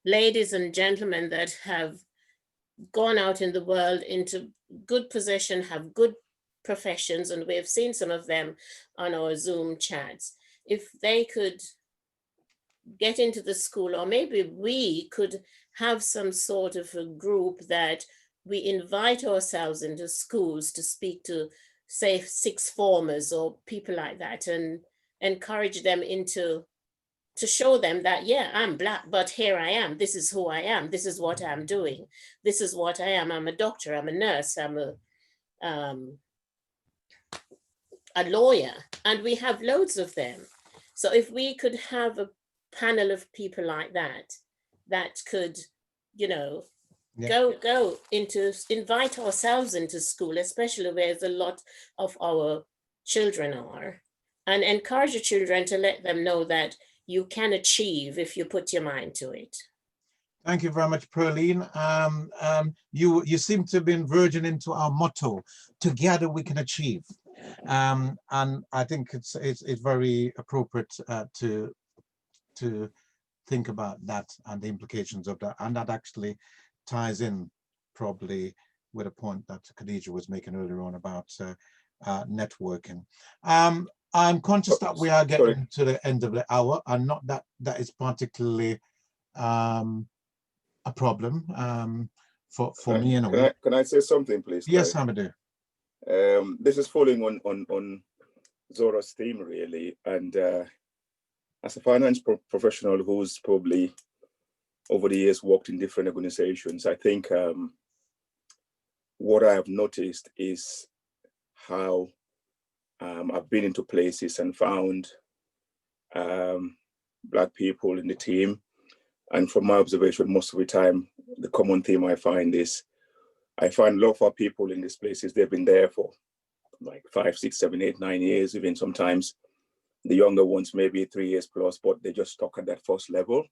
ladies and gentlemen that have gone out in the world into good position, have good professions, and we have seen some of them on our Zoom chats. If they could get into the school, or maybe we could have some sort of a group that we invite ourselves into schools to speak to, say, sixth formers or people like that, and encourage them to show them that, yeah, I'm Black, but here I am. This is who I am. This is what I'm doing. This is what I am. I'm a doctor. I'm a nurse. I'm a lawyer. And we have loads of them. So if we could have a panel of people like that, that could, you know, go into, invite ourselves into school, especially where a lot of our children are, and encourage the children to let them know that you can achieve if you put your mind to it. Thank you very much, Pearline. You seem to have been verging into our motto, together we can achieve. And I think it's very appropriate to think about that and the implications of that. And that actually ties in probably with a point that Khadija was making earlier on about networking. I'm conscious that we are getting to the end of the hour, and not that that is particularly a problem for me anyway. Can I say something, please? Yes, Amadou. This is following on Zora's theme, really, and as a finance professional who's probably over the years worked in different organizations, I think what I have noticed is how I've been into places and found Black people in the team. And from my observation, most of the time, the common theme I find is, I find a lot of our people in these places, they've been there for like 5, 6, 7, 8, 9 years, even sometimes the younger ones, maybe 3 years plus, but they just stuck at that first level.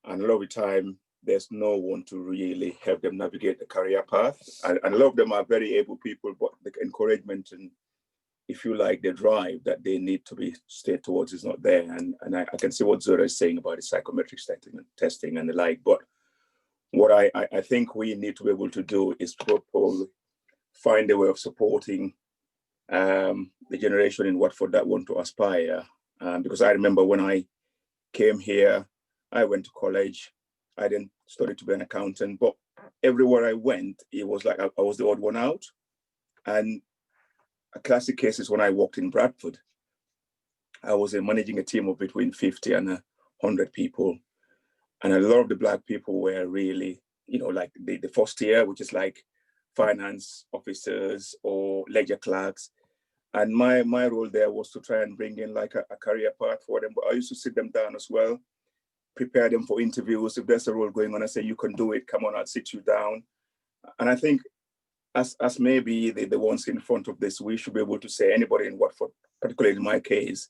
And a lot of the time, there's no one to really help them navigate the career path. And a lot of them are very able people, but the encouragement and, if you like, the drive that they need to be steered towards is not there. And I can see what Zora is saying about the psychometric testing and the like. But what I think we need to be able to do is probably find a way of supporting the generation in Watford that want to aspire. Because I remember when I came here, I went to college. I didn't study to be an accountant, but everywhere I went, it was like I was the odd one out. And a classic case is when I worked in Bradford. I was managing a team of between 50 and 100 people. And a lot of the Black people were really, you know, like the first tier, which is like finance officers or ledger clerks. And my role there was to try and bring in like a career path for them. But I used to sit them down as well, prepare them for interviews. If there's a role going on, I say, you can do it. Come on, I'll sit you down. And I think as maybe the ones in front of this, we should be able to say anybody in Watford, particularly in my case,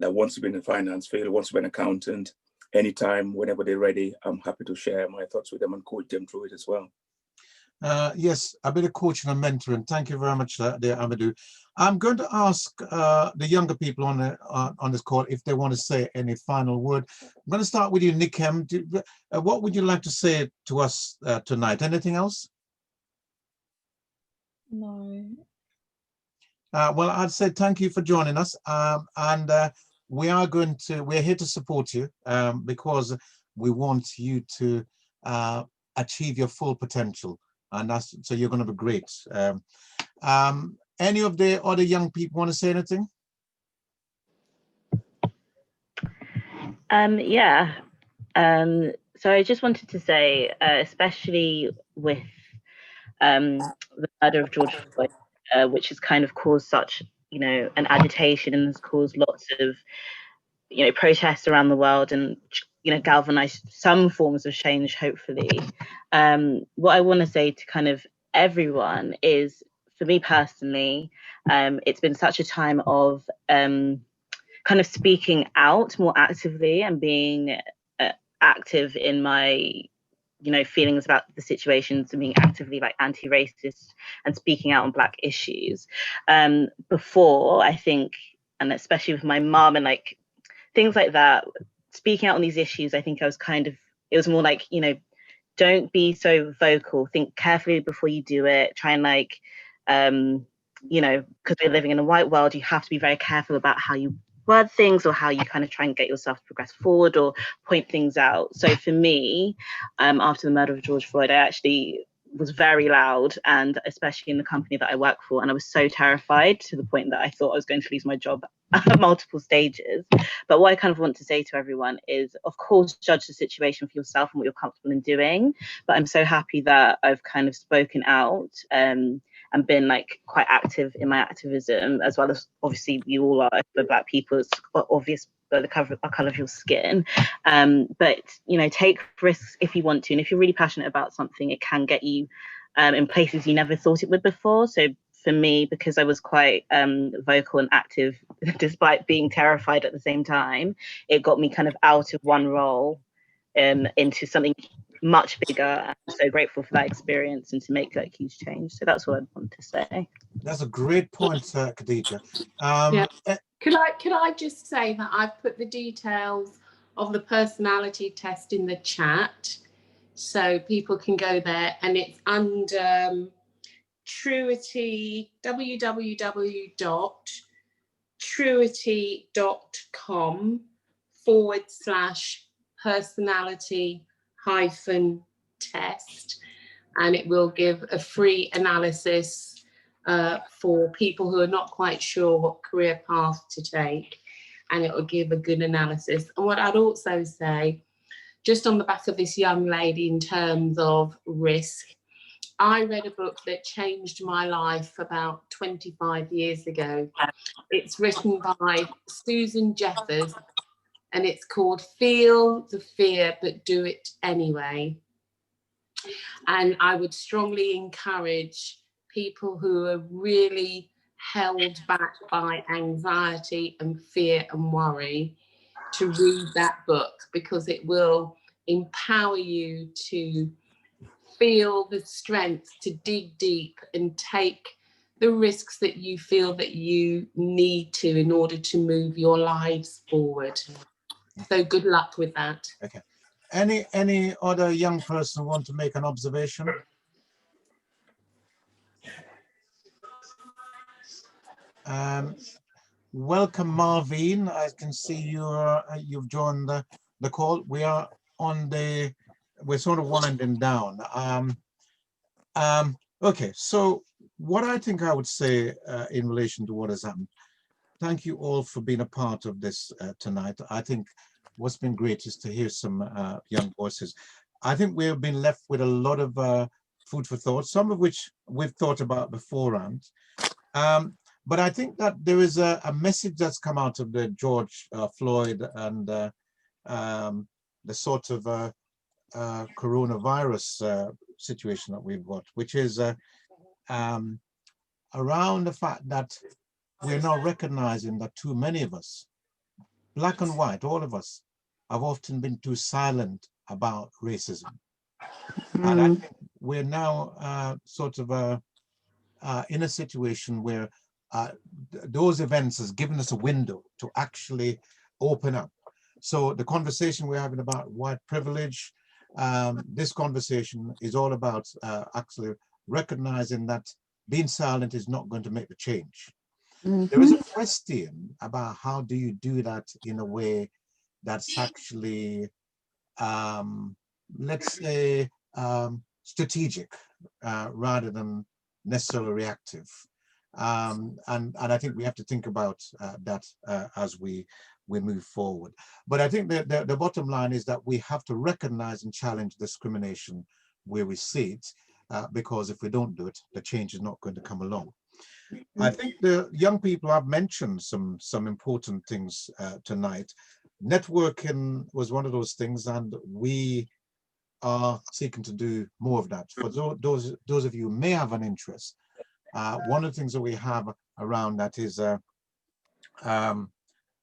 that wants to be in the finance field, wants to be an accountant, anytime, whenever they're ready, I'm happy to share my thoughts with them and coach them through it as well. Yes, a bit of coaching and mentoring. Thank you very much, there, Amadou. I'm going to ask the younger people on this call if they want to say any final word. I'm going to start with you, Nikem. What would you like to say to us tonight? Anything else? No. Well, I'd say thank you for joining us, and we're here to support you because we want you to achieve your full potential, and so you're going to be great. Any of the other young people want to say anything? Yeah. So I just wanted to say, especially with the murder of George Floyd, which has kind of caused such, an agitation and has caused lots of, protests around the world and, galvanized some forms of change, hopefully. What I want to say to kind of everyone is, for me personally, it's been such a time of kind of speaking out more actively and being active in my feelings about the situations and being actively like anti-racist and speaking out on Black issues. Before, I think, and especially with my mom and like things like that, speaking out on these issues, I think I was it was more like, don't be so vocal, think carefully before you do it, try and like, because we're living in a white world, you have to be very careful about how you word things or how you kind of try and get yourself to progress forward or point things out. So for me, after the murder of George Floyd, I actually was very loud, and especially in the company that I work for, and I was so terrified to the point that I thought I was going to lose my job at multiple stages. But what I kind of want to say to everyone is, of course, judge the situation for yourself and what you're comfortable in doing. But I'm so happy that I've kind of spoken out and been like quite active in my activism, as well as obviously you all are for Black people. It's obvious by the color of your skin, but take risks if you want to, and if you're really passionate about something, it can get you in places you never thought it would before. So for me, because I was quite vocal and active despite being terrified at the same time, it got me kind of out of one role into something much bigger. I'm so grateful for that experience and to make that huge change. So that's what I want to say. That's a great point, Khadija. Yeah. Could I just say that I've put the details of the personality test in the chat, so people can go there, and it's under Truity, www.truity.com/personality-test, and it will give a free analysis for people who are not quite sure what career path to take, and it will give a good analysis. And what I'd also say, just on the back of this young lady in terms of risk, I read a book that changed my life about 25 years ago. It's written by Susan Jeffers, and it's called Feel the Fear But Do It Anyway. And I would strongly encourage people who are really held back by anxiety and fear and worry to read that book, because it will empower you to feel the strength to dig deep and take the risks that you feel that you need to in order to move your lives forward. So good luck with that. Okay. Any other young person want to make an observation? Welcome, Marvin. I can see you've joined the call. We are on we're sort of winding down. Okay, so what I think I would say in relation to what has happened, thank you all for being a part of this tonight. I think what's been great is to hear some young voices. I think we have been left with a lot of food for thought, some of which we've thought about beforehand. But I think that there is a message that's come out of the George Floyd and the sort of coronavirus situation that we've got, which is around the fact that we're now recognizing that too many of us, black and white, all of us, have often been too silent about racism. And I think we're now sort of in a situation where those events has given us a window to actually open up. So the conversation we're having about white privilege, this conversation is all about actually recognizing that being silent is not going to make the change. There is a question about how do you do that in a way that's actually, let's say, strategic rather than necessarily reactive. And I think we have to think about that as we move forward. But I think the bottom line is that we have to recognize and challenge discrimination where we see it, because if we don't do it, the change is not going to come along. I think the young people have mentioned some important things tonight. Networking was one of those things, and we are seeking to do more of that. For those of you who may have an interest, one of the things that we have around that is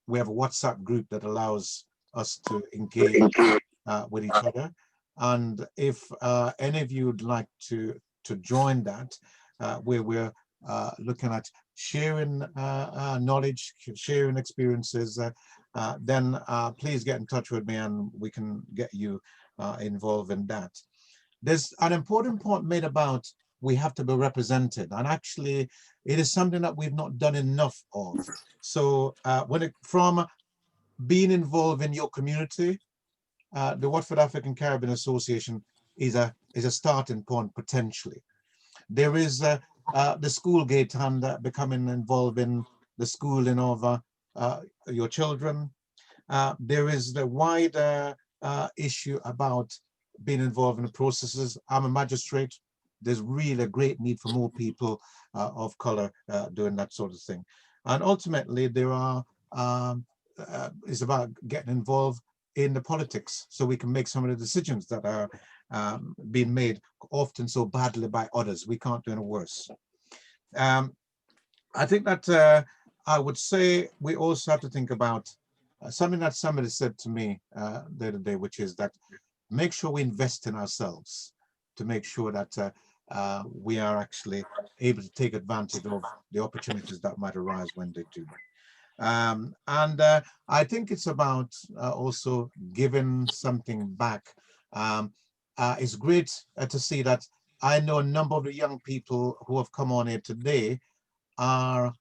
we have a WhatsApp group that allows us to engage with each other. And if any of you would like to join that, where we're looking at sharing knowledge, sharing experiences, then please get in touch with me and we can get you involved in that. There's an important point made about we have to be represented, and actually it is something that we've not done enough of. So from being involved in your community, the Watford African Caribbean Association is a starting point potentially. There is the school gate and becoming involved in the schooling of your children. There is the wider issue about being involved in the processes. I'm a magistrate. There's really a great need for more people of color doing that sort of thing. And ultimately, there are it's about getting involved in the politics so we can make some of the decisions that are being made often so badly by others. We can't do any worse. I think that I would say we also have to think about something that somebody said to me the other day, which is that make sure we invest in ourselves to make sure that we are actually able to take advantage of the opportunities that might arise when they do. And I think it's about also giving something back. It's great to see that I know a number of the young people who have come on here today are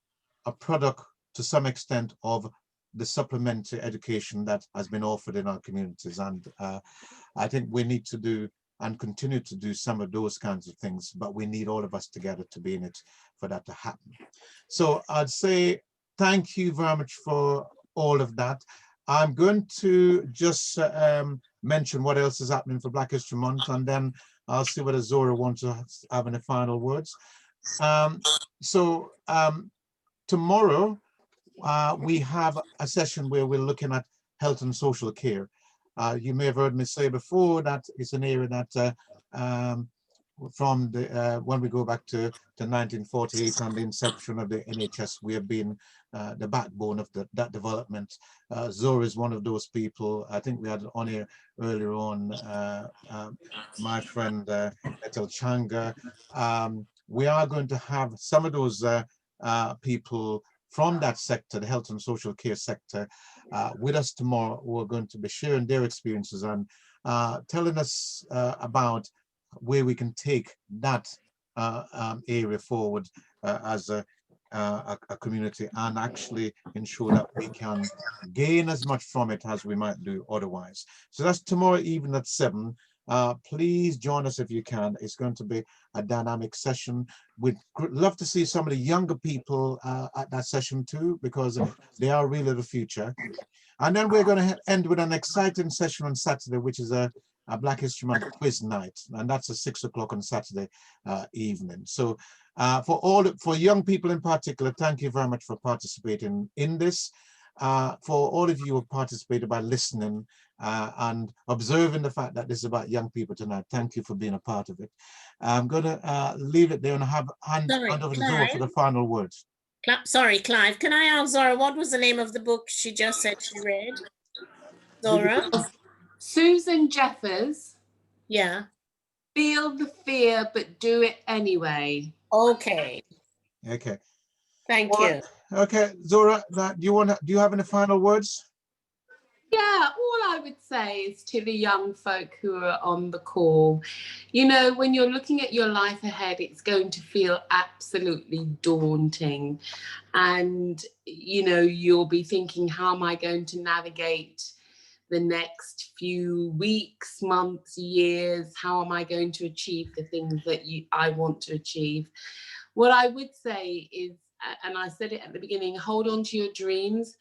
a product to some extent of the supplementary education that has been offered in our communities. And I think we need to do and continue to do some of those kinds of things, but we need all of us together to be in it for that to happen. So I'd say thank you very much for all of that. I'm going to just mention what else is happening for Black History Month, and then I'll see whether Zora wants to have any final words. Tomorrow we have a session where we're looking at health and social care. You may have heard me say before that it's an area that from the when we go back to 1948 and the inception of the NHS, we have been the backbone of that development. Zora is one of those people. I think we had on here earlier on my friend Etel Changa. We are going to have some of those people from that sector, the health and social care sector, with us tomorrow, who are going to be sharing their experiences and telling us about where we can take that area forward as a community and actually ensure that we can gain as much from it as we might do otherwise. So that's tomorrow evening at 7. Please join us if you can. It's going to be a dynamic session. We'd love to see some of the younger people at that session too, because they are really the future. And then we're going to end with an exciting session on Saturday, which is a Black History Month quiz night, and that's at 6 o'clock on Saturday evening. So for young people in particular, thank you very much for participating in this. For all of you who participated by listening and observing the fact that this is about young people tonight, thank you for being a part of it. I'm going to leave it there and hand over to Zora for the final words. Sorry, Clive, can I ask Zora, what was the name of the book she just said she read? Zora? Susan Jeffers. Yeah. Feel the fear, but do it anyway. Okay. Okay. Thank you. Okay, Zora, do you have any final words? Yeah, all I would say is to the young folk who are on the call, you know, when you're looking at your life ahead, it's going to feel absolutely daunting. And, you know, you'll be thinking, how am I going to navigate the next few weeks, months, years? How am I going to achieve the things that I want to achieve? What I would say is, and I said it at the beginning, hold on to your dreams.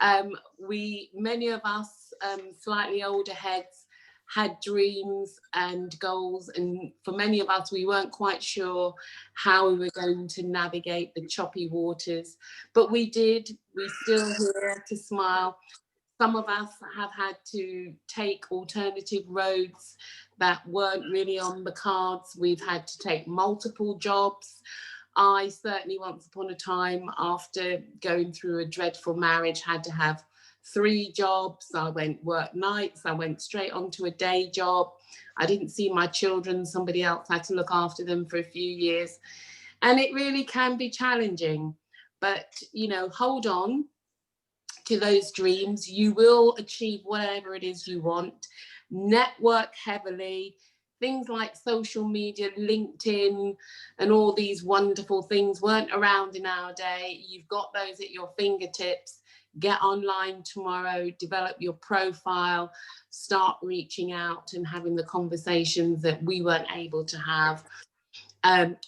Many of us slightly older heads had dreams and goals, and for many of us, we weren't quite sure how we were going to navigate the choppy waters, but we did. We're still here to smile. Some of us have had to take alternative roads that weren't really on the cards. We've had to take multiple jobs. I certainly once upon a time, after going through a dreadful marriage, had to have 3 jobs. I work nights, I went straight onto a day job. I didn't see my children, somebody else had to look after them for a few years. And it really can be challenging, but you know, hold on to those dreams. You will achieve whatever it is you want. Network heavily. Things like social media, LinkedIn, and all these wonderful things weren't around in our day. You've got those at your fingertips. Get online tomorrow, develop your profile, start reaching out and having the conversations that we weren't able to have.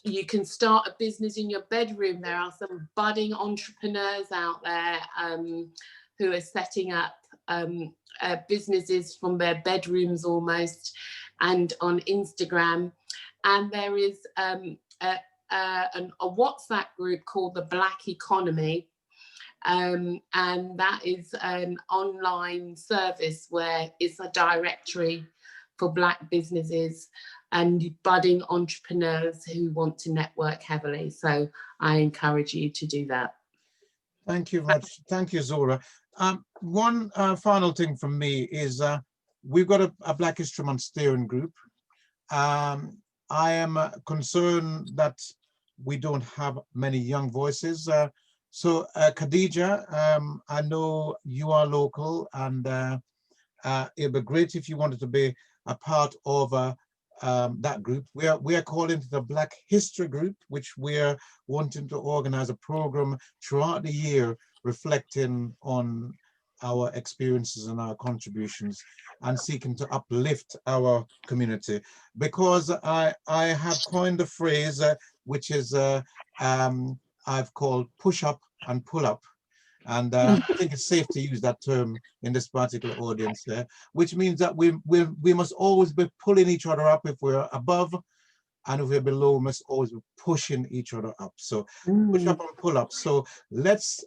You can start a business in your bedroom. There are some budding entrepreneurs out there who are setting up businesses from their bedrooms almost, and on Instagram. And there is a WhatsApp group called the Black Economy. And that is an online service where it's a directory for Black businesses and budding entrepreneurs who want to network heavily. So I encourage you to do that. Thank you much. Thank you, Zora. One final thing from me is we've got a Black History Month steering group. I am concerned that we don't have many young voices. So Khadija, I know you are local, and it'd be great if you wanted to be a part of that group. We are calling it the Black History Group, which we're wanting to organize a program throughout the year reflecting on our experiences and our contributions and seeking to uplift our community. Because I have coined a phrase which is I've called push up and pull up. And I think it's safe to use that term in this particular audience there, which means that we must always be pulling each other up if we're above, and if we're below, we must always be pushing each other up. So push up and pull up. So let's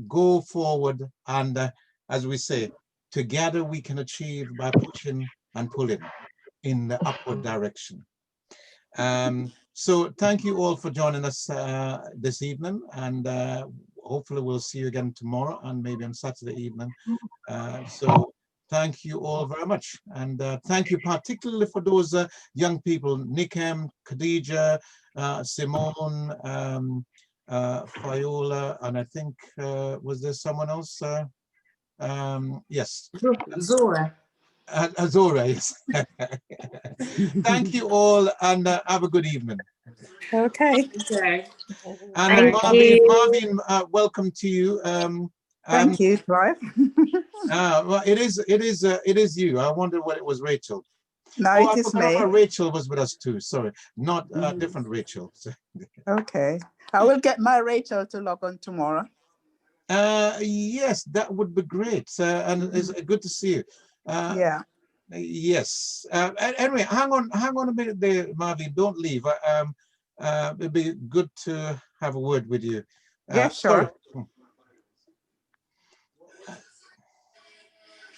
go forward, and as we say, together we can achieve by pushing and pulling in the upward direction. So thank you all for joining us this evening, and hopefully we'll see you again tomorrow and maybe on Saturday evening. So thank you all very much, and thank you particularly for those young people, Nikem, Khadija, Simone, Fiola, and I think was there someone else? Yes, Zora. Zora, yes. Thank you all, and have a good evening. Okay. Okay. And Thank you. Marvin, welcome to you. Thank you, Clive. Well, it is you. I wondered what it was, Rachel. No, Oh, it I is forgot me. about Rachel was with us too. Sorry, not Mhm. different Rachel. Okay. I will get my Rachel to log on tomorrow. Yes, that would be great. And it's good to see you. Yeah. Yes. Anyway, hang on a minute there, Marvin. Don't leave. It'd be good to have a word with you. Yeah, Sorry. sure.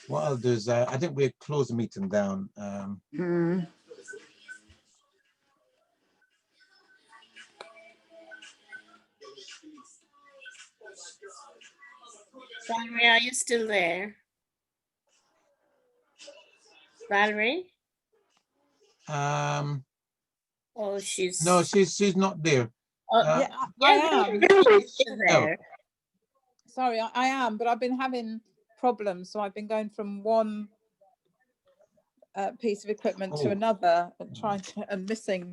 What I'll do is, I think we'll close the meeting down. Valerie, are you still there? Valerie? Oh, she's... No, she's not there. Yeah, I am. She's still there. Sorry, I am, but I've been having problems. So I've been going from one piece of equipment to another and trying to, and missing